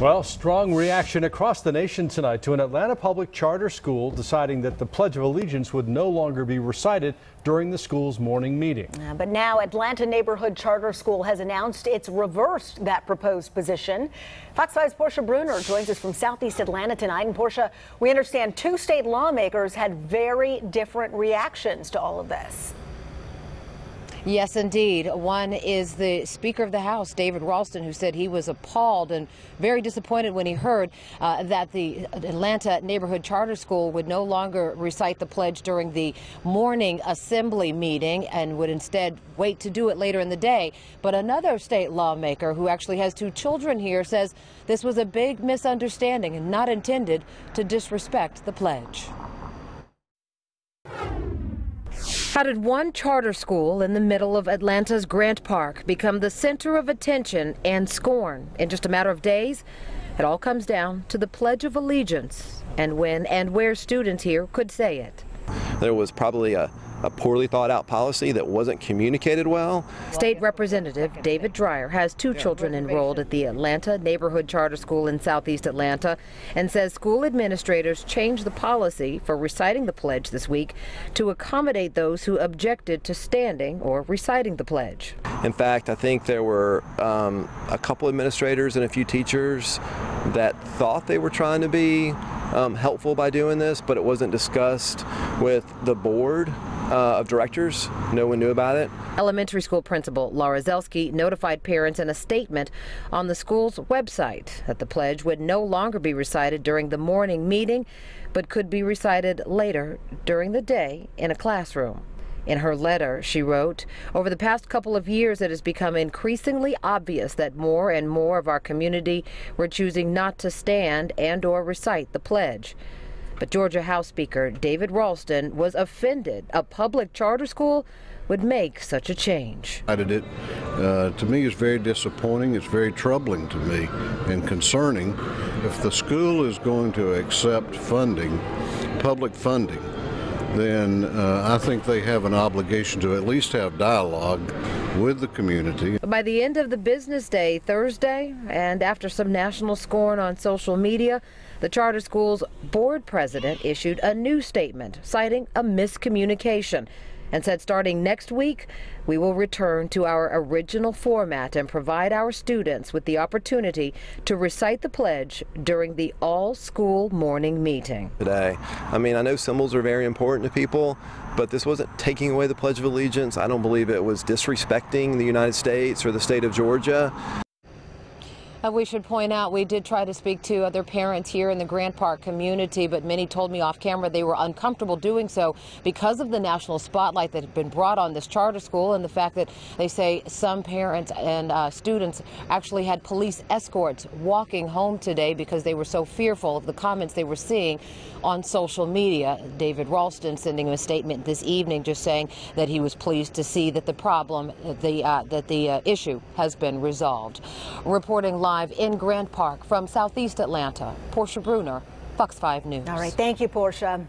Well, strong reaction across the nation tonight to an Atlanta public charter school deciding that the Pledge of Allegiance would no longer be recited during the school's morning meeting. But now Atlanta Neighborhood Charter School has announced it's reversed that proposed position. Fox 5's Portia Bruner joins us from Southeast Atlanta tonight. And Portia, we understand two state lawmakers had very different reactions to all of this. Yes, indeed. One is the Speaker of the House, David Ralston, who said he was appalled and very disappointed when he heard that the Atlanta Neighborhood Charter School would no longer recite the pledge during the morning assembly meeting and would instead wait to do it later in the day. But another state lawmaker who actually has two children here says this was a big misunderstanding and not intended to disrespect the pledge. How did one charter school in the middle of Atlanta's Grant Park become the center of attention and scorn in just a matter of days? It all comes down to the Pledge of Allegiance and when and where students here could say it. There was probably a poorly thought out policy that wasn't communicated well. State Representative David Dreyer has two children enrolled at the Atlanta Neighborhood Charter School in Southeast Atlanta and says school administrators changed the policy for reciting the pledge this week to accommodate those who objected to standing or reciting the pledge. In fact, I think there were a couple administrators and a few teachers that thought they were trying to be helpful by doing this, but it wasn't discussed with the board of directors. No one knew about it. Elementary school principal Laura Zelsky notified parents in a statement on the school's website that the pledge would no longer be recited during the morning meeting, but could be recited later during the day in a classroom. In her letter, she wrote, "Over the past couple of years, it has become increasingly obvious that more and more of our community were choosing not to stand and or recite the pledge." But Georgia House Speaker David Ralston was offended a public charter school would make such a change. To me, it's very disappointing. It's very troubling to me and concerning. If the school is going to accept funding, public funding, then I think they have an obligation to at least have dialogue with the community. By the end of the business day Thursday, and after some national scorn on social media, the charter school's board president issued a new statement citing a miscommunication and said starting next week, we will return to our original format and provide our students with the opportunity to recite the pledge during the all-school morning meeting. Today, I mean, I know symbols are very important to people, but this wasn't taking away the Pledge of Allegiance. I don't believe it was disrespecting the United States or the state of Georgia. We should point out we did try to speak to other parents here in the Grant Park community, but many told me off camera they were uncomfortable doing so because of the national spotlight that had been brought on this charter school and the fact that they say some parents and students actually had police escorts walking home today because they were so fearful of the comments they were seeing on social media. David Ralston sending a statement this evening just saying that he was pleased to see that the issue has been resolved. Reporting live in Grant Park from Southeast Atlanta, Portia Bruner, Fox 5 News. All right, thank you, Portia.